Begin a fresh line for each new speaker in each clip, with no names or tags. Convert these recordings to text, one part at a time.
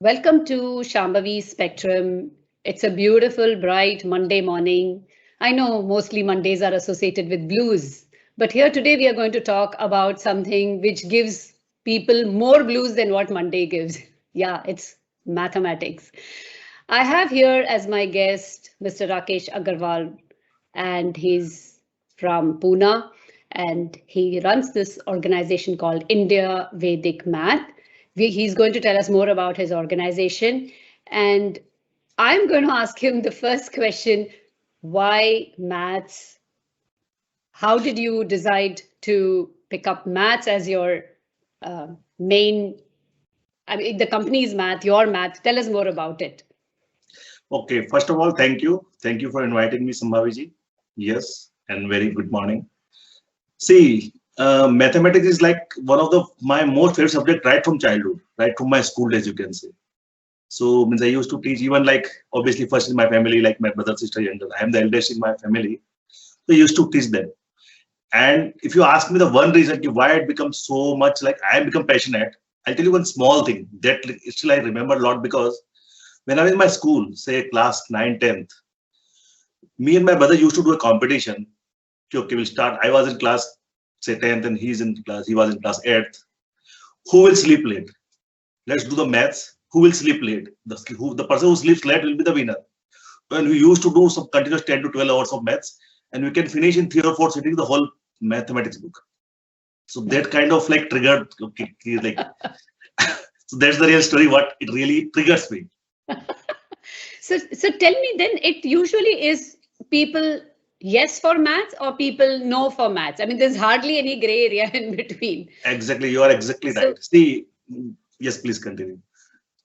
Welcome to Shambhavi Spectrum. It's a beautiful, bright Monday morning. I know mostly Mondays are associated with blues, but here today we are going to talk about something which gives people more blues than what Monday gives. Yeah, it's mathematics. I have here as my guest Mr. Rakesh Agarwal, and he's from Pune, and he runs this organization called India Vedic Math. He's going to tell us more about his organization, and I'm going to ask him the first question: why maths? How did you decide to pick up maths as your main? I mean, the company's math, your math. Tell us more about it.
Okay, first of all, thank you. Thank you for inviting me, Sambhaviji. Yes, and very good morning. See, mathematics is like one of the my most favorite subject right from childhood, right from my school days, you can say. So means I used to teach even like obviously first in my family, like my brother, sister, younger. I am the eldest in my family. So I used to teach them. And if you ask me the one reason why it becomes so much like I become passionate, I'll tell you one small thing that still I remember a lot because when I was in my school, say class 9, 10th, me and my brother used to do a competition. Okay, we'll start. I was in class, say 10th, and he was in class 8th. Who will sleep late? Let's do the maths. Who will sleep late? The person who sleeps late will be the winner. And we used to do some continuous 10 to 12 hours of maths, and we can finish in 3 or 4 sittings the whole mathematics book. So that kind of like triggered, okay, like, so that's the real story, what it really triggers me.
So tell me then, it usually is people yes for maths or people no for maths. I mean, there's hardly any gray area in between.
Exactly, you are exactly
So
right. See, yes, please continue.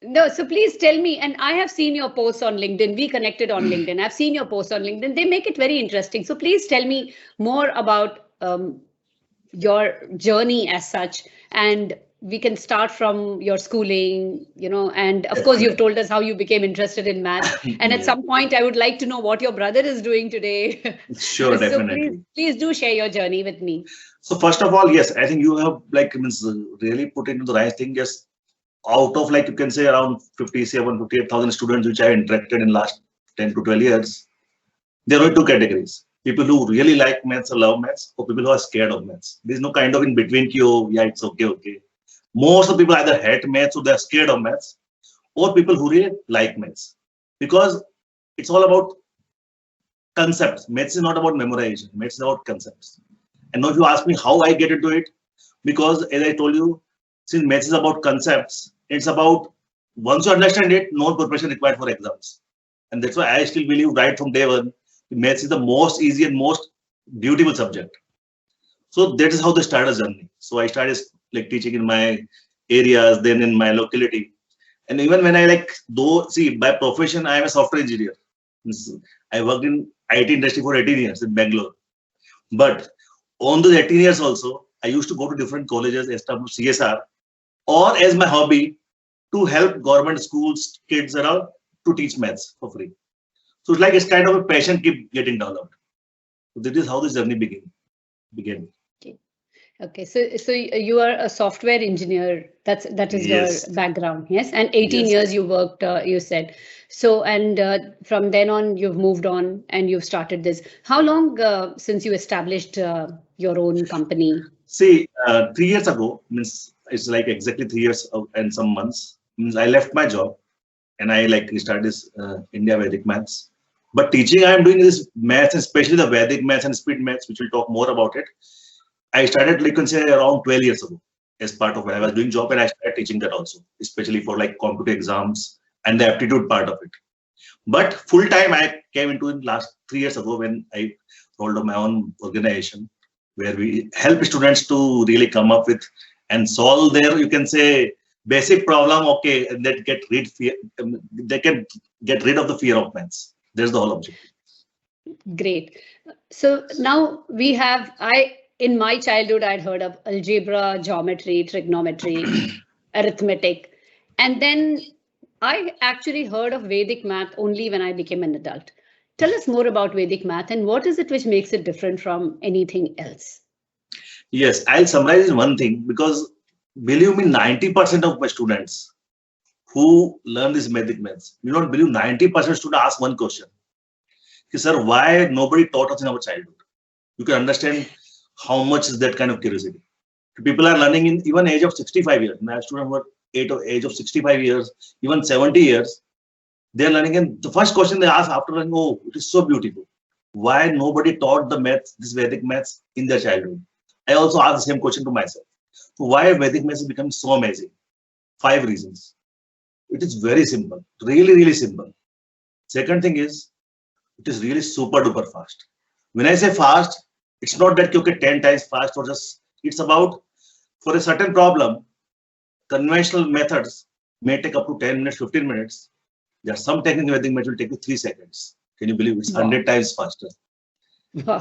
no, so please tell me, and I have seen your posts on LinkedIn. We connected on LinkedIn. I've seen your posts on LinkedIn. They make it very interesting. So please tell me more about your journey as such, and we can start from your schooling, and of course you've
Definitely.
told us how you became interested in maths, and at
Yeah,
some point I would like to know what your brother is doing today.
sure,
So please
definitely.
please do share your journey with me.
So first of all, yes, I think you have like means really put into the right thing. Yes, out of like you can say around 57, 58,000 students which I interacted in last 10 to 12 years, there were two categories. People who really like maths or love maths, or people who are scared of maths. There's no kind of in between, ki, oh, yeah, it's okay, okay. Most of the people either hate maths or they're scared of maths, or people who really like maths. Because it's all about concepts. Maths is not about memorization, maths is about concepts. And now if you ask me how I get into it, because as I told you, since maths is about concepts, it's about once you understand it, no preparation required for exams. And that's why I still believe right from day one, maths is the most easy and most beautiful subject. So that is how they started a journey. So I started like teaching in my areas, then in my locality. And even when I like, though, see, by profession, I am a software engineer. Means I worked in IT industry for 18 years in Bangalore. But on those 18 years also, I used to go to different colleges, establish CSR, or as my hobby to help government schools, kids around to teach maths for free. So it's like it's kind of a passion keep getting developed. So this is how this journey began.
Okay. Okay, so you are a software engineer. That is your
Yes,
background, yes? And 18
yes.
years you worked, you said. So and from then on you've moved on and you've started this. How long since you established your own company?
See, 3 years ago means it's like exactly 3 years and some months. Means I left my job and I like started this India Vedic Maths. But teaching, I am doing this maths, especially the Vedic maths and speed maths, which we'll talk more about it. I started, like, you can say, around 12 years ago as part of when I was doing job, and I started teaching that also, especially for like competitive exams and the aptitude part of it. But full time, I came into in last 3 years ago when I rolled up my own organization where we help students to really come up with and solve their, you can say, basic problem. Okay, and that get rid fear, they can get rid of the fear of maths. That's the whole objective.
Great. So now we have, in my childhood, I'd heard of algebra, geometry, trigonometry, arithmetic. And then I actually heard of Vedic math only when I became an adult. Tell us more about Vedic math and what is it which makes it different from anything else?
Yes, I'll summarize in one thing because believe me, 90% of my students who learn this Vedic maths, you don't believe 90% students ask one question. Sir, why nobody taught us in our childhood? You can understand how much is that kind of curiosity. People are learning in even age of 65 years. My students were age of 65 years, even 70 years. They're learning, and the first question they ask after learning, oh, it is so beautiful. Why nobody taught the maths, this Vedic maths in their childhood? I also ask the same question to myself. So why Vedic maths is becoming so amazing? 5 reasons. It is very simple, really, really simple. Second thing is, it is really super duper fast. When I say fast, it's not that okay, 10 times fast or just, it's about for a certain problem, conventional methods may take up to 10 minutes, 15 minutes. There are some techniques Vedic maths will take you 3 seconds. Can you believe it's 100 times faster?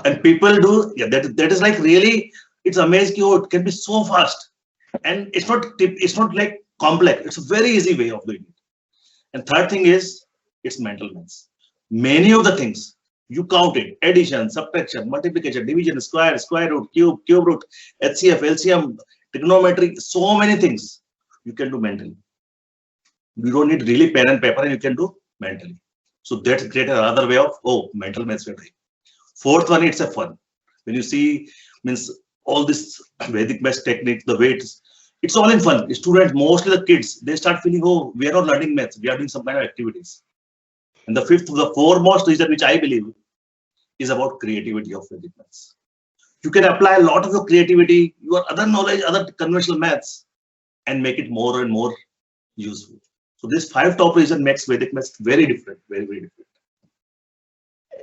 And people do, yeah, that is like really, it's amazing. Oh, it can be so fast. And it's not like complex. It's a very easy way of doing it. And third thing is, it's mental maths. Many of the things you count it: addition, subtraction, multiplication, division, square root, cube root, HCF, LCM, trigonometry, so many things you can do mentally. You don't need really pen and paper, and you can do mentally. So that's great. Another way of mental maths. Fourth one, it's a fun. When you see means all this Vedic maths technique, the way it's all in fun. Students, mostly the kids, they start feeling, oh, we are not learning maths, we are doing some kind of activities. And the foremost reason, which I believe, is about creativity of Vedic maths. You can apply a lot of your creativity, your other knowledge, other conventional maths, and make it more and more useful. So this 5 top reason makes Vedic maths very different, very, very different.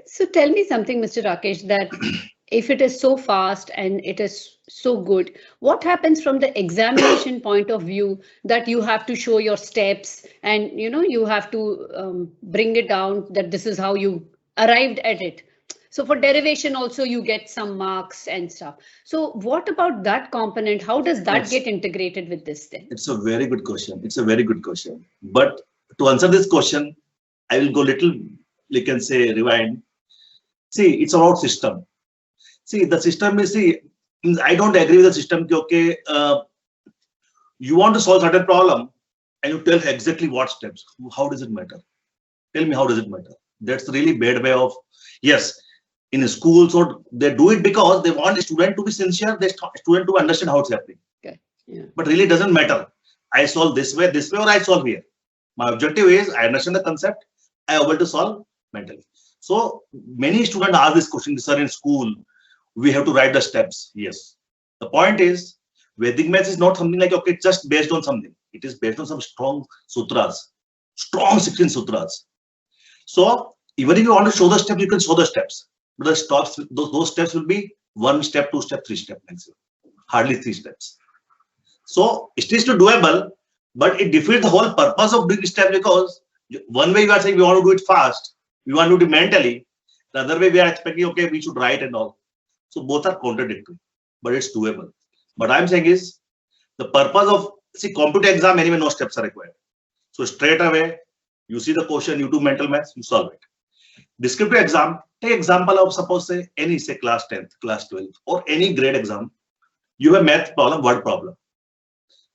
So tell me something, Mr. Rakesh, that if it is so fast and it is so good, what happens from the examination point of view, that you have to show your steps and you have to bring it down, that this is how you arrived at it. So for derivation also you get some marks and stuff. So what about that component? How does that get integrated with this then?
It's a very good question. It's a very good question. But to answer this question, I will go little, you can say, rewind. See, it's about system. See, the system is, I don't agree with the system. Okay, you want to solve certain problem and you tell exactly what steps. How does it matter? Tell me, how does it matter? That's really bad way of, yes, in schools, or they do it because they want the student to be sincere, the student to understand how it's happening.
Okay. Yeah.
But really doesn't matter. I solve this way, or I solve here. My objective is I understand the concept, I am able to solve mentally. So many students ask this question, sir, in school, we have to write the steps. Yes. The point is, Vedic maths is not something like, okay, just based on something. It is based on some strong sutras, strong 16 sutras. So even if you want to show the steps, you can show the steps. But the stops, those steps will be 1 step, 2 step, 3 step maximum. Hardly 3 steps. So it is still doable, but it defeats the whole purpose of doing steps, because one way you are saying we want to do it fast, we want to do it mentally. The other way we are expecting, okay, we should write and all. So both are contradictory, but it's doable. What I'm saying is, the purpose of, computer exam, anyway, no steps are required. So straight away, you see the question, you do mental maths, you solve it. Descriptive exam, take example of, suppose, say, any, say, class 10th, class 12th, or any grade exam. You have math problem, word problem.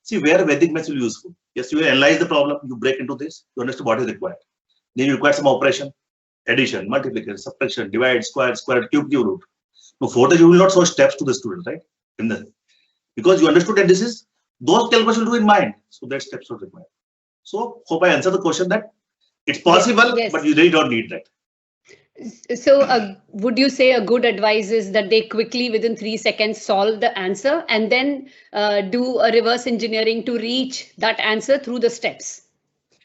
See where Vedic maths will be useful. Yes, you analyze the problem, you break into this, you understand what is required. Then you require some operation, addition, multiplication, subtraction, divide, square root, cube root. No, for that you will not show steps to the student, right? Because you understood that this is, those calculations do in mind. So that steps are required. So hope I answer the question that it's possible, yes, but you really don't need that.
So would you say a good advice is that they quickly, within 3 seconds, solve the answer and then do a reverse engineering to reach that answer through the steps,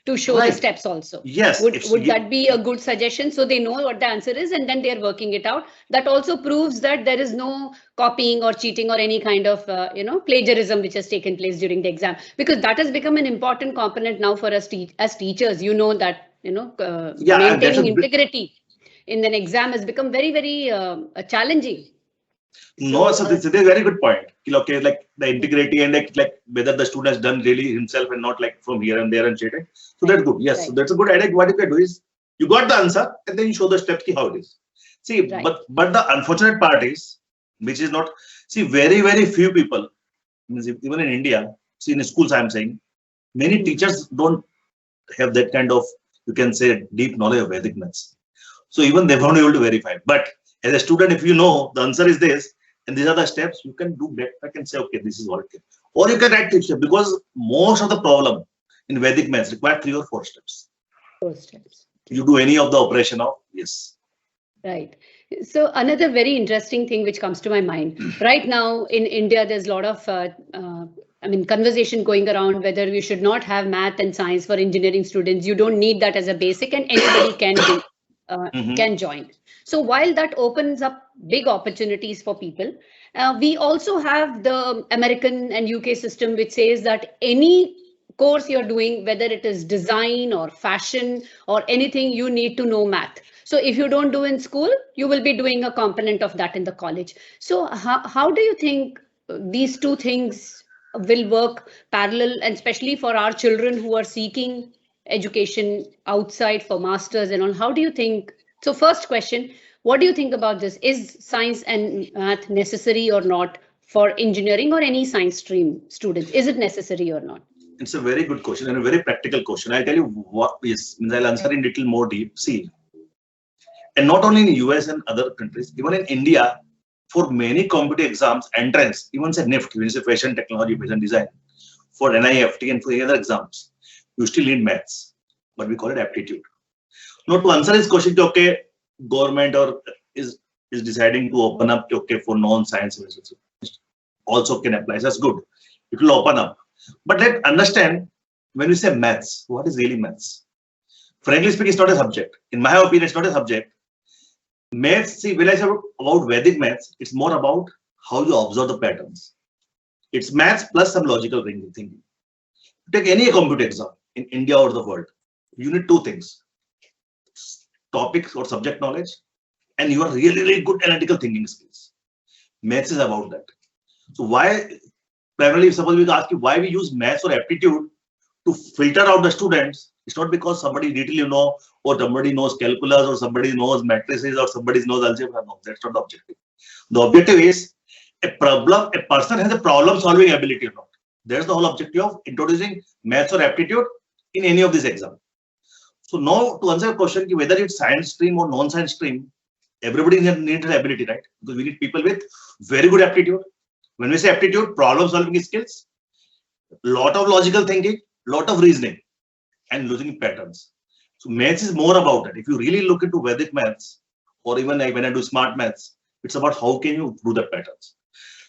to show the steps also?
Yes.
Would that be a good suggestion? So they know what the answer is and then they're working it out. That also proves that there is no copying or cheating or any kind of, plagiarism which has taken place during the exam, because that has become an important component now for us as teachers. That, maintaining integrity in an exam has become very, very challenging.
No, so this is a very good point. Okay, like the integrity and like whether the student has done really himself and not like from here and there and cheating. So that's good. Yes, right. So that's a good idea. What you can do is, you got the answer and then you show the steps how it is. See, right. but the unfortunate part is, which is not, very, very few people, even in India, in schools I'm saying, many teachers don't have that kind of, you can say, deep knowledge of Vedic maths. So even they won't be able to verify. But as a student, if you know the answer is this, and these are the steps, you can do back and say, okay, this is what it is. Or you can write 3 steps, because most of the problem in Vedic maths require 3 or 4 steps.
4 steps.
You do any of the operation of, yes.
Right. So another very interesting thing which comes to my mind right now in India, there's a lot of conversation going around whether we should not have math and science for engineering students. You don't need that as a basic, and anybody can do, can join. So while that opens up big opportunities for people, we also have the American and UK system which says that any course you're doing, whether it is design or fashion or anything, you need to know math. So if you don't do in school, you will be doing a component of that in the college. So how do you think these two things will work parallel, and especially for our children who are seeking education outside for masters and all? How do you think? So first question, what do you think about this? Is science and math necessary or not for engineering or any science stream students? Is it necessary or not?
It's a very good question and a very practical question. I'll tell you what is, I'll answer in little more deep. See, and not only in the US and other countries, even in India, for many competitive exams, entrance, even say NIFT, which is fashion technology, fashion design, for NIFT and for any other exams, you still need maths, but we call it aptitude. Now, to answer this question, okay, government or is deciding to open up, okay, for non-science also can apply. That's good. It will open up. But let's understand, when we say maths, what is really maths? Frankly speaking, it's not a subject. In my opinion, it's not a subject. Maths, see, when I say about Vedic maths, it's more about how you observe the patterns. It's maths plus some logical thinking. Take any computer exam in India or the world, you need 2 things: topics or subject knowledge, and you are really, really good analytical thinking skills. Maths is about that. So why, primarily, suppose we ask you why we use maths or aptitude to filter out the students, it's not because somebody detail or somebody knows calculus or somebody knows matrices or somebody knows algebra. No, that's not the objective. The objective is a person has a problem solving ability or not. That's the whole objective of introducing maths or aptitude in any of these exams. So now to answer your question, whether it's science stream or non-science stream, everybody needs an ability, right? Because we need people with very good aptitude. When we say aptitude, problem solving skills, lot of logical thinking, lot of reasoning, and losing patterns. So maths is more about that. If you really look into Vedic maths, or even like when I do smart maths, it's about how can you do the patterns.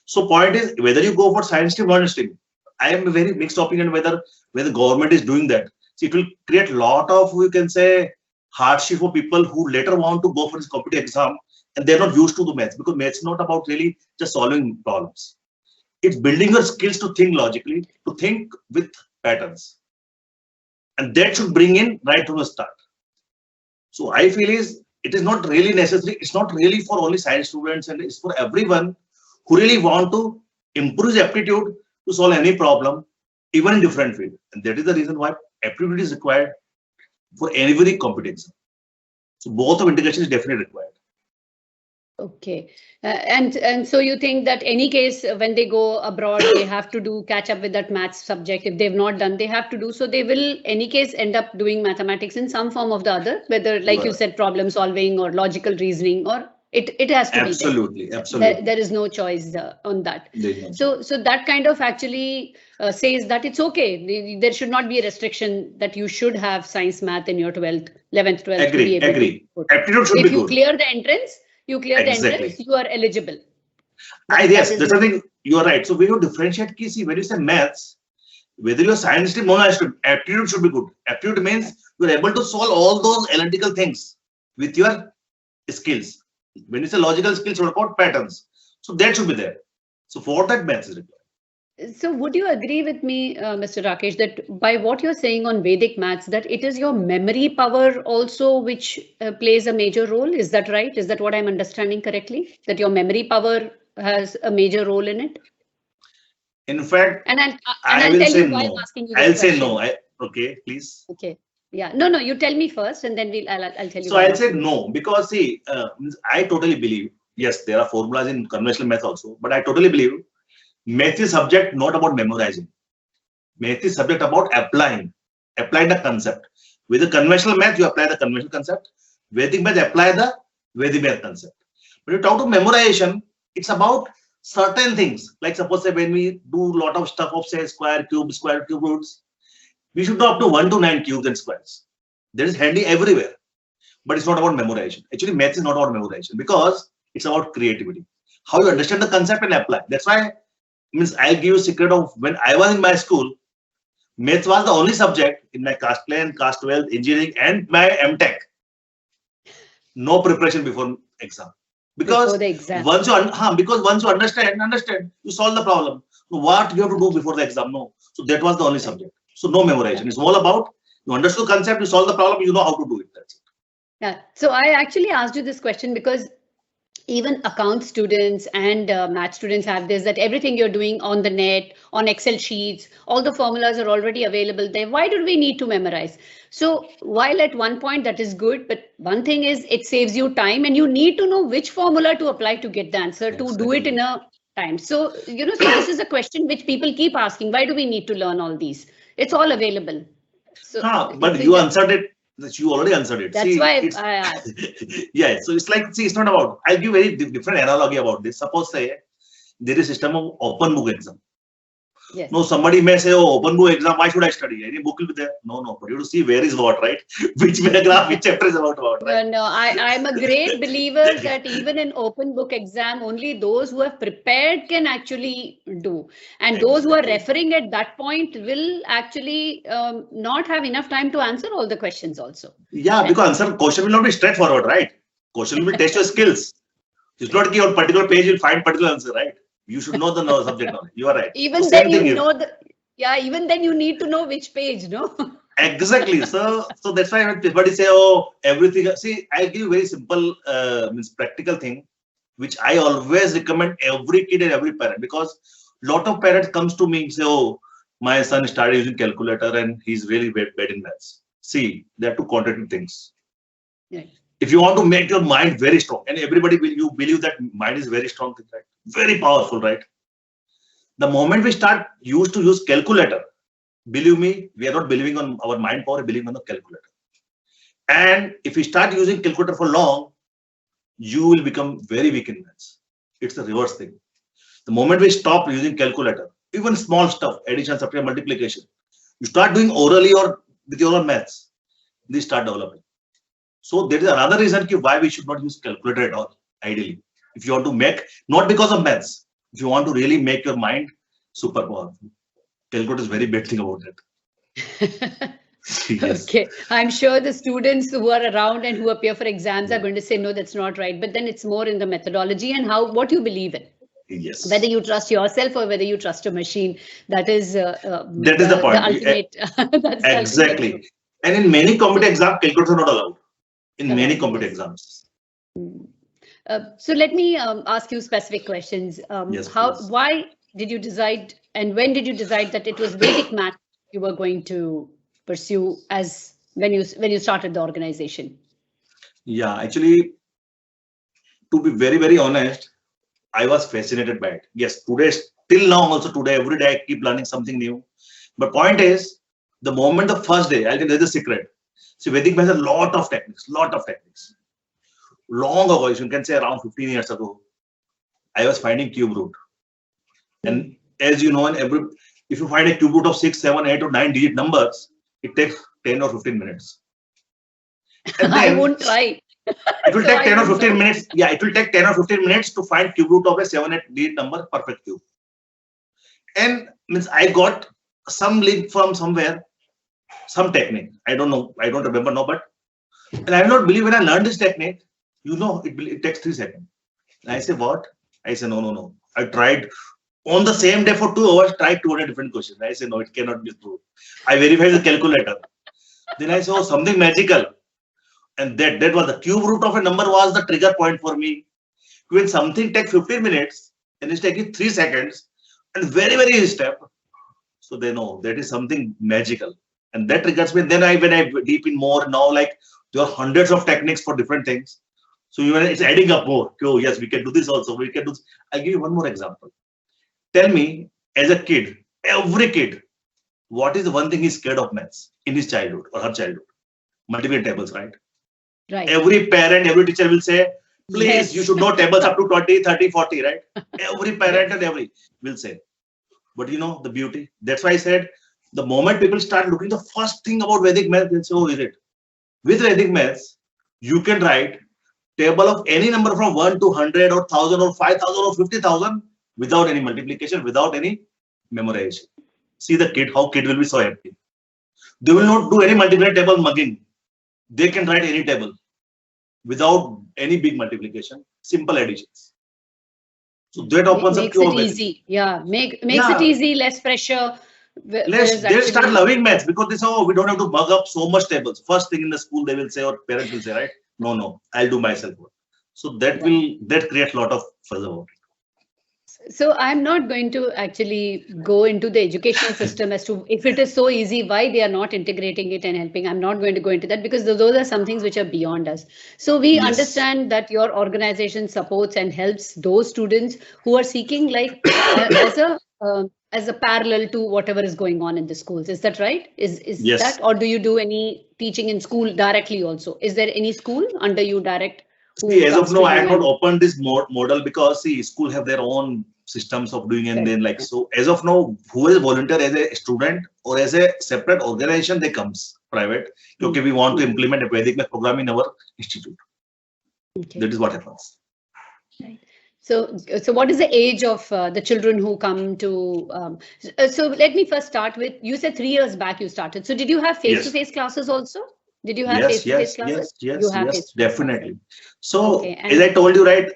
So point is, whether you go for science stream or non-stream, I am a very mixed opinion whether the government is doing that. So it will create a lot of, you can say, hardship for people who later want to go for this competitive exam and they're not used to the maths, because maths is not about really just solving problems. It's building your skills to think logically, to think with patterns. And that should bring in right from the start. So I feel it is not really necessary. It's not really for only science students, and it's for everyone who really want to improve his aptitude to solve any problem, even in different field. And that is the reason why aptitude is required for every competence. So both of integration is definitely required.
Okay, and so you think that any case when they go abroad, they have to catch up with that maths subject. If they've not done, they have to do. So they will, any case, end up doing mathematics in some form or the other, whether, like you said, problem solving or logical reasoning, or it has to
absolutely,
be there.
Absolutely.
There is no choice on that. So that kind of actually says that it's okay. There should not be a restriction that you should have science math in your 11th, 12th.
Agree. Aptitude should be good.
If you clear the entrance, you are eligible.
Yes, that's something you are right. So when you differentiate, see, when you say maths, whether you're science stream or non-science stream, aptitude should be good. Aptitude means you're able to solve all those analytical things with your skills. When you say logical skills, what about patterns? So that should be there. So for that, maths is required.
So would you agree with me, Mr. Rakesh, that by what you're saying on Vedic maths, that it is your memory power also which plays a major role? Is that right? Is that what I'm understanding correctly? That your memory power has a major role in it?
In fact,
I'll
will
tell
say
you
no.
why I'm asking you.
I'll say no. Okay, please.
Okay. Yeah. No. You tell me first, and then I'll tell you.
So I'll say no, because see, I totally believe, yes, there are formulas in conventional math also, but I totally believe math is subject not about memorizing. Math is subject about applying. apply the concept. With the conventional math, you apply the conventional concept. Vedic math, apply the Vedic math concept. When you talk to memorization, it's about certain things. Like suppose say when we do a lot of stuff of say square cube roots, we should know up to 1 to 9 cubes and squares. That is handy everywhere. But it's not about memorization. Actually, math is not about memorization because it's about creativity. How you understand the concept and apply. That's why means I'll give you a secret of when I was in my school, maths was the only subject in my caste 10, caste 12, engineering, and my MTech. No preparation before exam. Because
Before the exam.
once you understand, you solve the problem. So what you have to do before the exam? No. So that was the only subject. So no memorization. It's all about you understood the concept, you solve the problem, you know how to do it. That's it.
Yeah. So I actually asked you this question because even account students and math students have this, that everything you're doing on the net, on Excel sheets, all the formulas are already available there. Why do we need to memorize? So while at one point that is good, but one thing is it saves you time and you need to know which formula to apply to get the answer, to do it in a time. So, so this is a question which people keep asking. Why do we need to learn all these? It's all available. So,
but you answered it. You already answered it.
That's why I asked.
Yeah, so it's like, see, it's not about, I'll give very different analogy about this. Suppose say there is a system of open book exam.
Yes.
No, somebody may say, oh, open book exam, why should I study? Any book will be there. No, but you have to see where is what, right? Which paragraph, which chapter is about what, right?
No, I'm a great believer that even in open book exam, only those who have prepared can actually do. And those who are referring at that point will actually not have enough time to answer all the questions also.
Yeah, because question will not be straightforward, right? Question will test your skills. It's not that on particular page you'll find particular answer, right? You should know the subject knowledge. You are right.
Even so then you know even then you need to know which page, no?
Exactly. So that's why when everybody say, oh, everything. See, I give you very simple practical thing, which I always recommend every kid and every parent, because lot of parents comes to me and say, oh, my son started using calculator and he's really bad in maths. See, there are two contradicting things.
Yeah.
If you want to make your mind very strong, and everybody you believe that mind is very strong, right? Very powerful, right? The moment we start used to use calculator, believe me, we are not believing on our mind power, believing on the calculator. And if we start using calculator for long, you will become very weak in maths. It's the reverse thing. The moment we stop using calculator, even small stuff, addition, subtraction, multiplication, you start doing orally or with your own maths, they start developing. So there is another reason why we should not use calculator at all, ideally. If you want to make, not because of maths, if you want to really make your mind super powerful. Calculator is very bad thing about that.
Yes. Okay, I'm sure the students who are around and who appear for exams are going to say, no, that's not right. But then it's more in the methodology and what you believe in.
Yes.
Whether you trust yourself or whether you trust a machine, that is the
point.
The ultimate. That's
exactly.
The ultimate.
And in many competitive exams, calculators are not allowed. In many competitive exams.
So let me ask you specific questions.
Yes,
why did you decide, and when did you decide that it was Vedic math you were going to pursue as when you started the organization? Yeah,
actually, to be very, very honest, I was fascinated by it. Yes, today, till now, also today, every day I keep learning something new. But point is, the moment the first day, I'll tell you the secret. See, Vedic math has a lot of techniques. Long ago, you can say around 15 years ago, I was finding cube root. And as you know, if you find a cube root of 6, 7, 8 or 9 digit numbers, it takes 10 or 15 minutes.
And then, I won't try.
It will take 10 or 15 minutes. Yeah, it will take 10 or 15 minutes to find cube root of a 7, 8 digit number, perfect cube. And means I got some link from somewhere, some technique. I don't know. I don't remember now, but and I do not believe when I learned this technique, it takes 3 seconds. And I say, what? I say, no. I tried on the same day for 2 hours, tried 200 different questions. I say, no, it cannot be true. I verified the calculator. Then I saw something magical. And that was the cube root of a number was the trigger point for me. When something takes 15 minutes and it's taking 3 seconds and very, very easy step. So they know that is something magical. And that triggers me. Then when I deep in more now, like there are hundreds of techniques for different things. So it's adding up more. Oh, yes, we can do this also. We can do this. I'll give you one more example. Tell me, as a kid, every kid, what is the one thing he's scared of maths in his childhood or her childhood? Multiplication tables, right?
Right.
Every parent, every teacher will say, please,
Yes.
you should know tables up to 20, 30, 40, right? Every parent and every will say. But you know the beauty. That's why I said, the moment people start looking, the first thing about Vedic math, they'll say, oh, is it? With Vedic maths, you can write table of any number from 1 to 100 or 1000 or 5000 or 50,000 without any multiplication, without any memorization. See the kid, how kid will be so happy. They will not do any multiplication table mugging. They can write any table without any big multiplication, simple additions. So that opens up
Makes it easy. Yeah, makes it easy, less pressure.
They'll start loving maths because they say, oh, we don't have to mug up so much tables. First thing in the school they will say, or parents will say, right? No, I'll do myself. So that creates a lot of fuzz about it.
So I'm not going to actually go into the educational system as to if it is so easy, why they are not integrating it and helping. I'm not going to go into that because those are some things which are beyond us. So we understand that your organization supports and helps those students who are seeking like as a parallel to whatever is going on in the schools. Is that right? Is that, or do you do any teaching in school directly also? Is there any school under you direct?
See, as of now, I have not opened this model because see, school have their own systems of doing, and then like so. As of now, who is volunteer as a student or as a separate organization, they comes private. Okay, we want to implement a Vedic math program in our institute. Okay. That is what happens.
Right. So what is the age of the children who come to? So let me first start with. You said 3 years back you started. So did you have face-to-face classes also? Did you have face-to-face classes?
Yes, definitely. So, as I told you, right?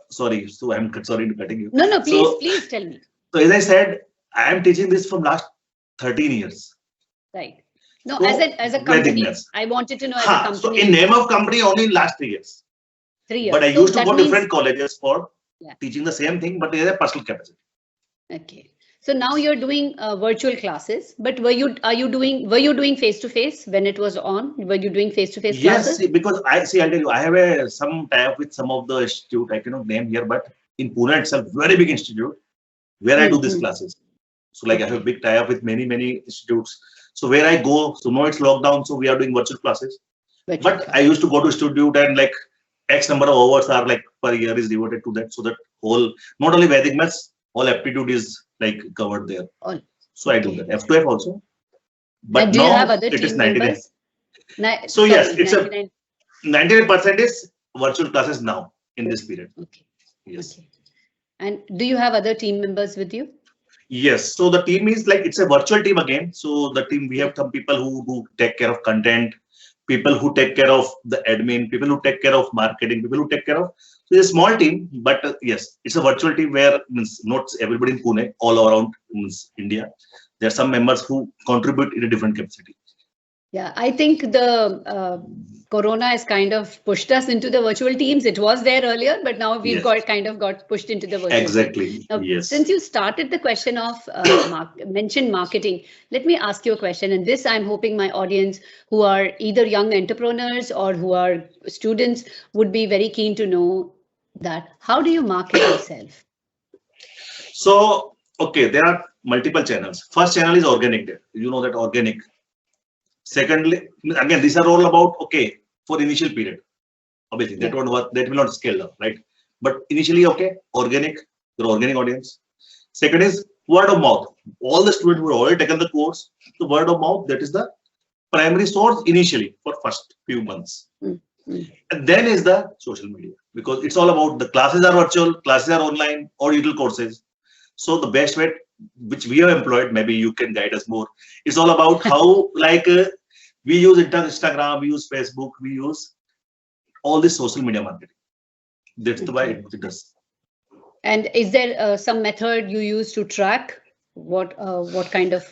Sorry, so I'm sorry to cutting you.
No, please tell me.
So, as I said, I am teaching this from last 13 years.
Right. No, so, as a company, I wanted to know as a company.
So, in name of company, only in last 3 years.
3 years.
But I used to go to different colleges for teaching the same thing, but they have a personal capacity.
Okay. So now you're doing virtual classes, but were you doing face-to-face when it was on? Were you doing face-to-face classes?
Yes, because I'll tell you, I have some tie-up with some of the institute. I cannot name here, but in Pune itself, very big institute where I do these classes. So like I have a big tie-up with many institutes. So where I go, so now it's lockdown, so we are doing virtual classes. But I used to go to institute and like X number of hours are like per year is devoted to that. So that whole, not only Vedic maths, all aptitude is like covered there. So I do that. F2F also. But
and do
now
you have other
it is
99.
So yes, it's 99% is virtual classes now in this period.
Okay. Yes. Okay. And do you have other team members with you?
Yes. So the team is like, it's a virtual team again. So the team, we have some people who take care of content, people who take care of the admin, people who take care of marketing, people who take care of. So it's a small team, but yes, it's a virtual team where not everybody in Pune, all around India. There are some members who contribute in a different capacity.
Yeah, I think the Corona has kind of pushed us into the virtual teams. It was there earlier, but now we've got pushed into the virtual.
Exactly.
Now, since you started the question of mentioned marketing, let me ask you a question. And this, I'm hoping my audience who are either young entrepreneurs or who are students would be very keen to know that. How do you market yourself?
So, okay, there are multiple channels. First channel is organic. You know that organic. Secondly, again, these are all about, okay, for initial period. Obviously, that won't work, that will not scale up, right? But initially, okay, organic, the organic audience. Second is word of mouth. All the students who have already taken the course, the word of mouth, that is the primary source initially for first few months. And then is the social media, because it's all about the classes are virtual, classes are online, or digital courses. So the best way which we have employed, maybe you can guide us more. It's all about how like we use Instagram, we use Facebook, we use all this social media marketing. That's the way it does.
And is there some method you use to track what kind of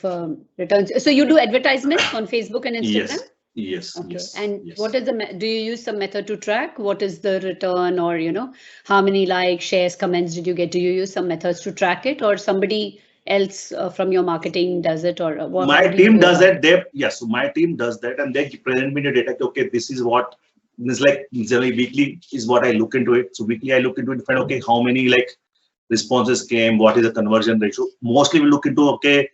returns? So you do advertisements on Facebook and Instagram?
Yes.
Okay.
Yes.
And what is do you use some method to track? What is the return, or how many likes, shares, comments did you get? Do you use some methods to track it, or somebody else from your marketing does it, or what?
My team does that. So my team does that, and they present me the data. Okay, this is what this like generally weekly is what I look into it. So weekly I look into it and find okay how many like responses came, what is the conversion ratio. Mostly we look into okay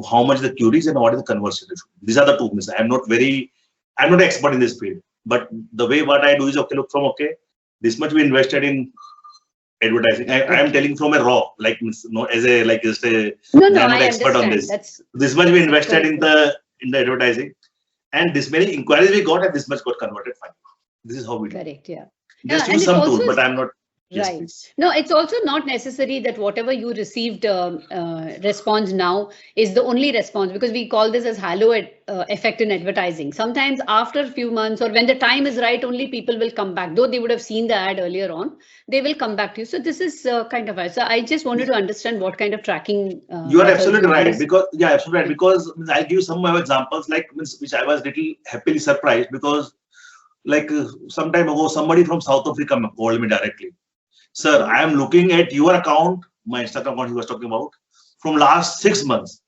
how much the queries and what is the conversion ratio. These are the two things. I'm not expert in this field, but the way what I do is, okay, look from, okay, this much we invested in advertising. I am telling from a raw, like, no, as a, like, just a,
No,
I'm not
I
expert on
understand.
this. This much we invested in the advertising, and this many inquiries we got, and this much got converted. Fine. This is how we do.
Correct. Yeah.
Just
And
use
it
some
also
tool, but
is-
I'm not. Yes,
Right.
please.
No, it's also not necessary that whatever you received response now is the only response, because we call this as halo effect in advertising. Sometimes after a few months, or when the time is right, only people will come back. Though they would have seen the ad earlier on, they will come back to you. So this is kind of, so I just wanted to understand what kind of tracking.
You are
methods
absolutely
you
right,
use.
because absolutely right, because I'll give you some of my examples, like, which I was little happily surprised, because like some time ago somebody from South Africa called me directly. Sir, I am looking at your account, my Instagram account he was talking about, from last 6 months.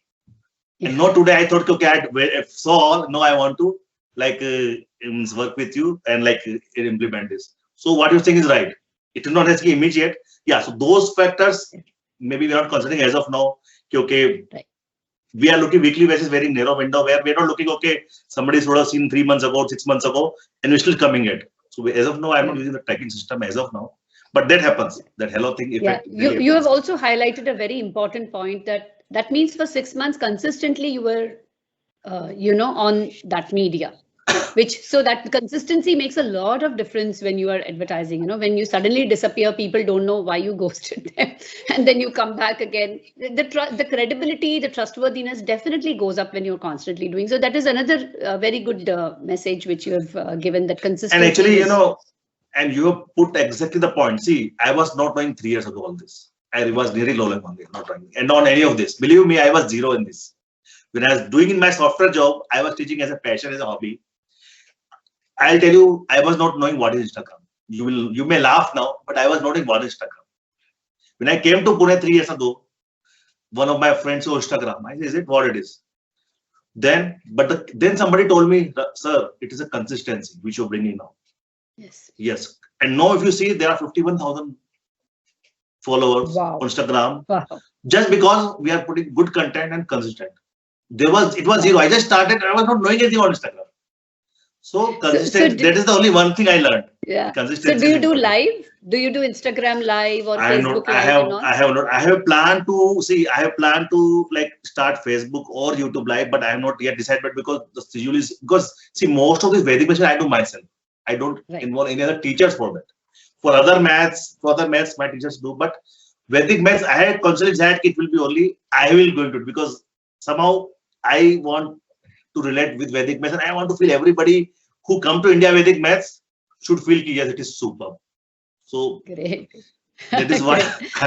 And not today, I thought, okay, I saw, no, I want to like work with you and like implement this. So what you're saying is right. It is not necessarily immediate. Yeah, so those factors, maybe we are not considering as of now, okay,
Right.
We are looking weekly basis, very narrow window where we're not looking, okay, somebody should have seen 3 months ago, 6 months ago, and we're still coming at. So as of now, I'm not using the tracking system as of now. But that happens, that hello thing effect.
Yeah, you have also highlighted a very important point, that means for 6 months consistently you were, on that media, which, so that consistency makes a lot of difference when you are advertising. When you suddenly disappear, people don't know why you ghosted them, and then you come back again. The credibility, the trustworthiness definitely goes up when you're constantly doing. So that is another very good message which you have given, that consistency.
And actually, and you have put exactly the point. See, I was not knowing 3 years ago all this. I was nearly low level, not knowing, and on any of this. Believe me, I was zero in this. When I was doing in my software job, I was teaching as a passion, as a hobby. I'll tell you, I was not knowing what is Instagram. You may laugh now, but I was not knowing what is Instagram. When I came to Pune 3 years ago, one of my friends saw Instagram. I said, is it what it is? Then somebody told me, sir, it is a consistency which you're bringing now. Yes. And now if you see, there are 51,000 followers on Instagram.
Wow.
Just because we are putting good content and consistent. It was zero. I just started, I was not knowing anything on Instagram. So consistent, that is the only one thing I learned.
Yeah.
Consistency.
So do you do live? Do you do Instagram live or Facebook live?
I have planned to like start Facebook or YouTube live, but I have not yet decided, because the schedule is, because see, most of this Vedic machine I do myself. I don't involve any other teachers for that. For other maths, my teachers do. But Vedic maths, I had constantly said it will be only I will go into it, because somehow I want to relate with Vedic maths, and I want to feel everybody who come to India Vedic maths should feel yes, it is superb. So
great.
That is why.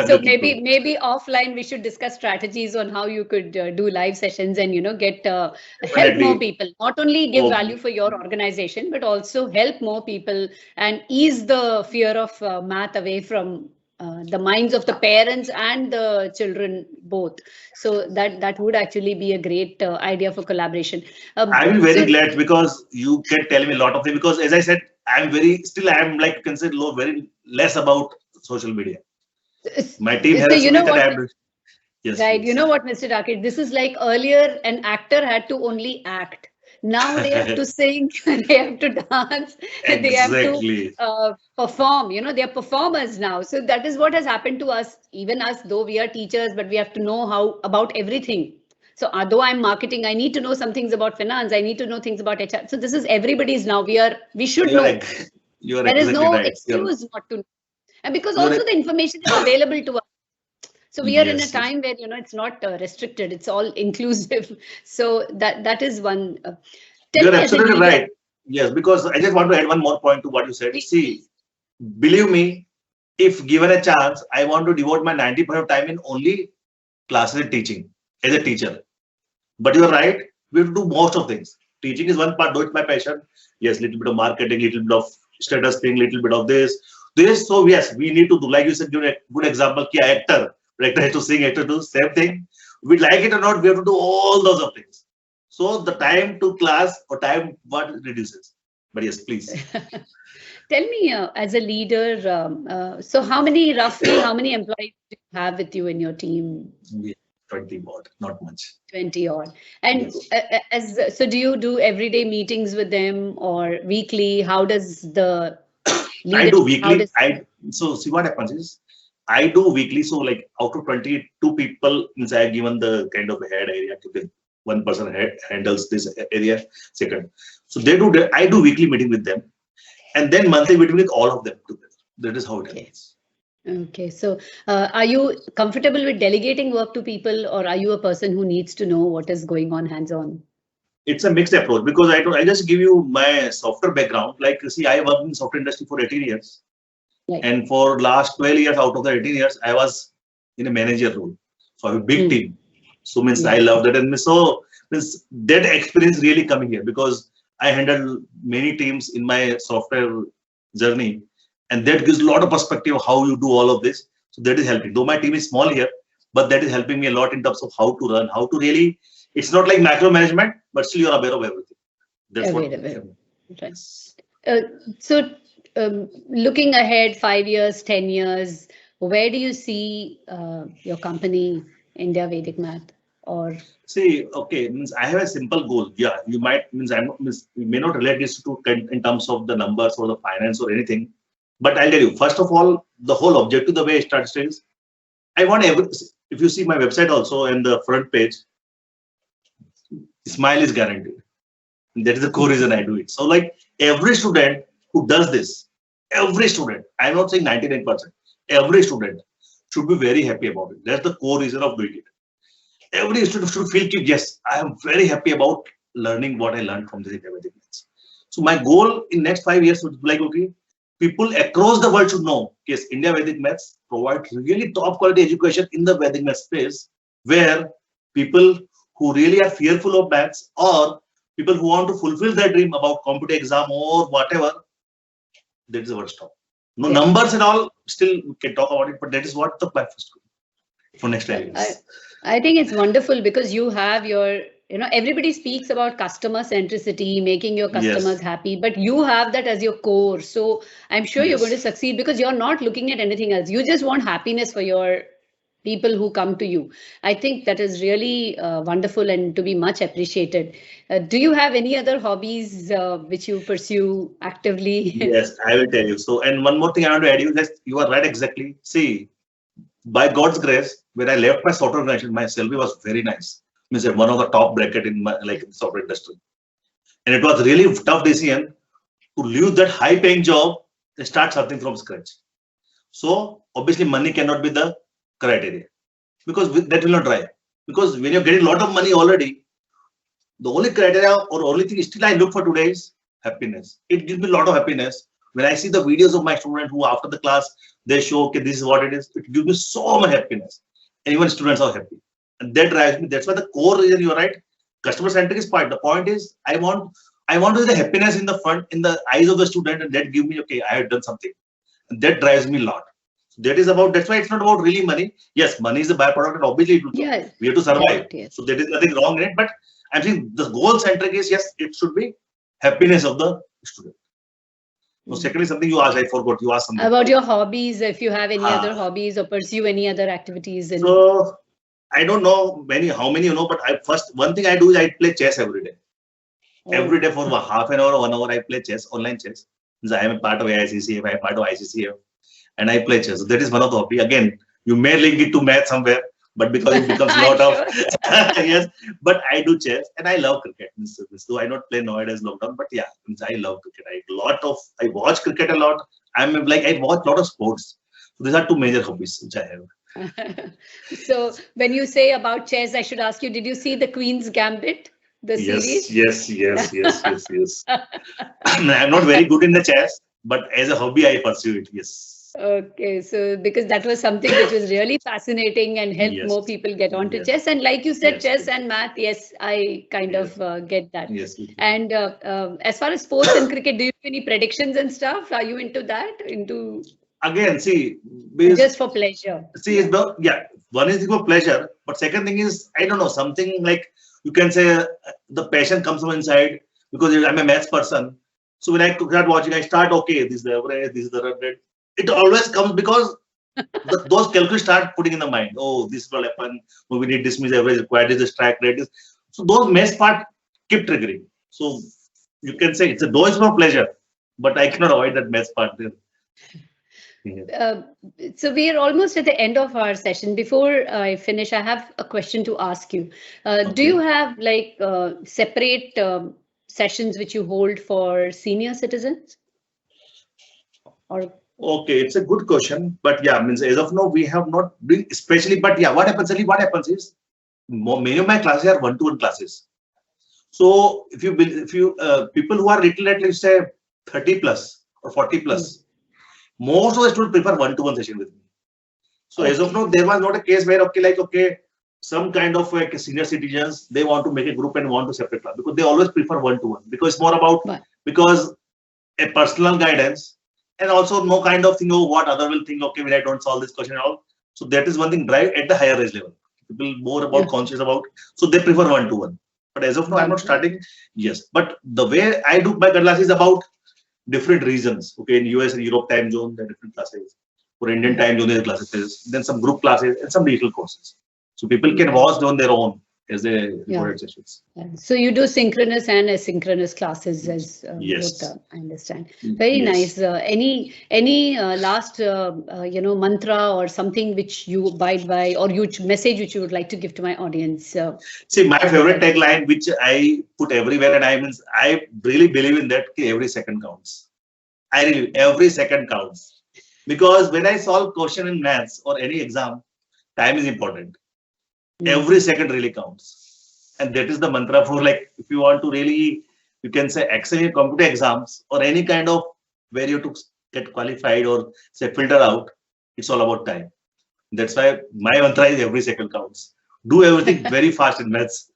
So maybe offline we should discuss strategies on how you could do live sessions and get help more people. Not only give value for your organization, but also help more people and ease the fear of math away from the minds of the parents and the children both. So that would actually be a great idea for collaboration.
I will be very glad, because you can tell me a lot of things. Because as I said, I'm like, you can say, very less about social media. My team has
yes, right. You know what, Mr. Rakesh, this is like earlier an actor had to only act. Now they have to sing, they have to dance, they have to perform. They are performers now. So that is what has happened to us, even us, though we are teachers, but we have to know about everything. So although I'm marketing, I need to know some things about finance. I need to know things about HR. So this is everybody's now. We should know. There is no excuse not to know. And because also the information is available to us. So we are in a time where, it's not restricted. It's all inclusive. So that is one.
You're absolutely right. Yes, because I just want to add one more point to what you said. See, believe me, if given a chance, I want to devote my 90% of time in only classes and teaching as a teacher. But you're right. We have to do most of things. Teaching is one part, though it's my passion. Yes, little bit of marketing, little bit of status thing, little bit of this. So yes, we need to do, like you said, give a good example. Actor has to sing, actor do same thing. We like it or not, we have to do all those of things. So the time to class or time what reduces. But yes, please.
Tell me, as a leader, so how many employees do you have with you in your team?
Yeah, 20. 20 odd, not much.
20 odd. And
Yes.
so do you do everyday meetings with them or weekly? How does the
I do
leadership, how
weekly.
does,
So see what happens is I do weekly. So like out of 22 people, means I have given the kind of head area to the one person handles this area. Second, so they do. I do weekly meeting with them, and then monthly meeting with all of them together. That is how it
okay.
happens.
Okay, so are you comfortable with delegating work to people, or are you a person who needs to know what is going on hands-on?
It's a mixed approach because I just give you my software background. Like see, I worked in software industry for 18 years.
Right.
And for last 12 years out of the 18 years, I was in a manager role. So I have a big team. So means I love that. And so means that experience really coming here because I handled many teams in my software journey. And that gives a lot of perspective of how you do all of this. So that is helping. Though my team is small here, but that is helping me a lot in terms of how to run, how to really, it's not like macro management, but still you're aware of everything. That's what.
Right. So looking ahead 5 years, 10 years, where do you see your company, India Vedic Math? Or
see, okay, means I have a simple goal. Yeah, you might means you may not relate this to in terms of the numbers or the finance or anything, but I'll tell you. First of all, the whole objective, the way it starts is, I want every. If you see my website also and the front page, smile is guaranteed. And that is the core reason I do it. So like every student who does this, every student, I'm not saying 99%, every student should be very happy about it. That's the core reason of doing it. Every student should feel, yes, I am very happy about learning what I learned from this India Vedic Maths. So my goal in next 5 years would be like, okay, people across the world should know, yes, India Vedic Maths provides really top quality education in the Vedic Maths space, where people who really are fearful of maths or people who want to fulfill their dream about competitive exam or whatever, that is our stop. No numbers and all, still we can talk about it, but that is what the plan first for next 5 years.
I think it's wonderful because you have your, everybody speaks about customer centricity, making your customers happy, but you have that as your core. So I'm sure you're going to succeed because you're not looking at anything else. You just want happiness for your people who come to you. I think that is really wonderful and to be much appreciated. Do you have any other hobbies which you pursue actively?
Yes, I will tell you. So, and one more thing I want to add you that you are right exactly. See, by God's grace, when I left my software organization, my salary was very nice. Means one of the top bracket in my in software industry, and it was really tough decision to leave that high-paying job and start something from scratch. So obviously, money cannot be the criteria because that will not drive. Because when you're getting a lot of money already, the only criteria or only thing still I look for today is happiness. It gives me a lot of happiness when I see the videos of my students who after the class they show, okay, this is what it is. It gives me so much happiness, and even students are happy, and that drives me. That's why the core reason you're right. Customer centric is part. The point is, I want to see the happiness in the front, in the eyes of the student, and that give me, okay, I have done something, and that drives me a lot. That is about. That's why it's not about really money. Yes, money is a byproduct, and obviously it will we have to survive. So there is nothing wrong in it. But I think the goal centric is, yes, it should be happiness of the student. So secondly, something you asked, I forgot. You asked something
about your hobbies. If you have any other hobbies or pursue any other activities.
So I don't know how many you know, but one thing I do is I play chess every day. Every day for half an hour or 1 hour, I play chess, online chess. So I am a part of AICCF, I am part of ICCF, and I play chess. So that is one of the hobby. Again, you may link it to math somewhere, but because it becomes a lot of yes. But I do chess and I love cricket. So I don't play nowadays lockdown, but yeah, I love cricket. I watch cricket a lot. I watch a lot of sports. So these are two major hobbies which I have.
So when you say about chess, I should ask you: did you see the Queen's Gambit? The series?
Yes. I'm not very good in the chess, but as a hobby, I pursue it. Yes.
Okay, so because that was something which was really fascinating and helped more people get onto chess. And like you said, chess and math, yes, I kind of get that.
Yes.
And as far as sports and cricket, do you have any predictions and stuff? Are you into that?
Again, see,
just for pleasure.
See, one is for pleasure, but second thing is, I don't know, something like you can say the passion comes from inside because I'm a maths person. So when I start watching, I start, okay, this is the average, this is the run rate. It always comes because those calculations start putting in the mind. Oh, this will happen. Oh, we need this means average required. This is track rate. So those math part keep triggering. So you can say it's a dose for pleasure, but I cannot avoid that math part there.
Uh, so we are almost at the end of our session. Before I finish, I have a question to ask you. Do you have like separate sessions which you hold for senior citizens? Or
okay, it's a good question, but yeah, means as of now we have not been especially. But yeah, what happens is many of my classes are one-to-one classes. So if you people who are little at least say 30 plus or 40 plus, most of the students prefer one-to-one session with me. So as of now, there was not a case where some kind of like senior citizens, they want to make a group and want to separate class, because they always prefer one-to-one, because it's more about because a personal guidance, and also no kind of thing, oh, what other will think, okay, when I don't solve this question at all. So that is one thing drive at the higher age level. People more about conscious about, so they prefer one-to-one. But as of now, I'm not starting. Yes, but the way I do my class is about different reasons. Okay, in US and Europe time zone, there are different classes. For Indian time zone, there are classes. Then some group classes and some digital courses. So people can watch on their own as they recorded sessions.
So you do synchronous and asynchronous classes as
yes.
both, I understand. Very nice. Any last mantra or something which you abide by, or huge message which you would like to give to my audience?
See, my favorite tagline, which I put everywhere, and I really believe in that. Every second counts. Every second counts, because when I solve question in maths or any exam, time is important. Every second really counts, and that is the mantra for, like, if you want to really, you can say, excel in computer exams or any kind of where you to get qualified or say filter out. It's all about time. That's why my mantra is every second counts. Do everything very fast in maths.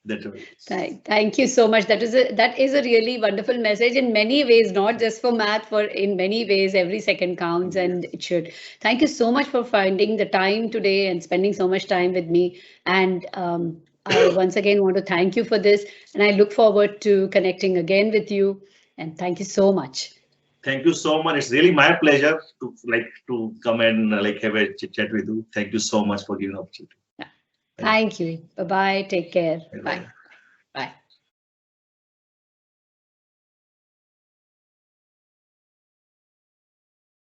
Thank you so much. That is a really wonderful message in many ways, not just for math, for in many ways, every second counts, and it should. Thank you so much for finding the time today and spending so much time with me. And I once again want to thank you for this, and I look forward to connecting again with you. And thank you so much.
Thank you so much. It's really my pleasure to come and have a chit chat with you. Thank you so much for giving the opportunity.
Thank you. Bye-bye. Take care. Bye. Bye.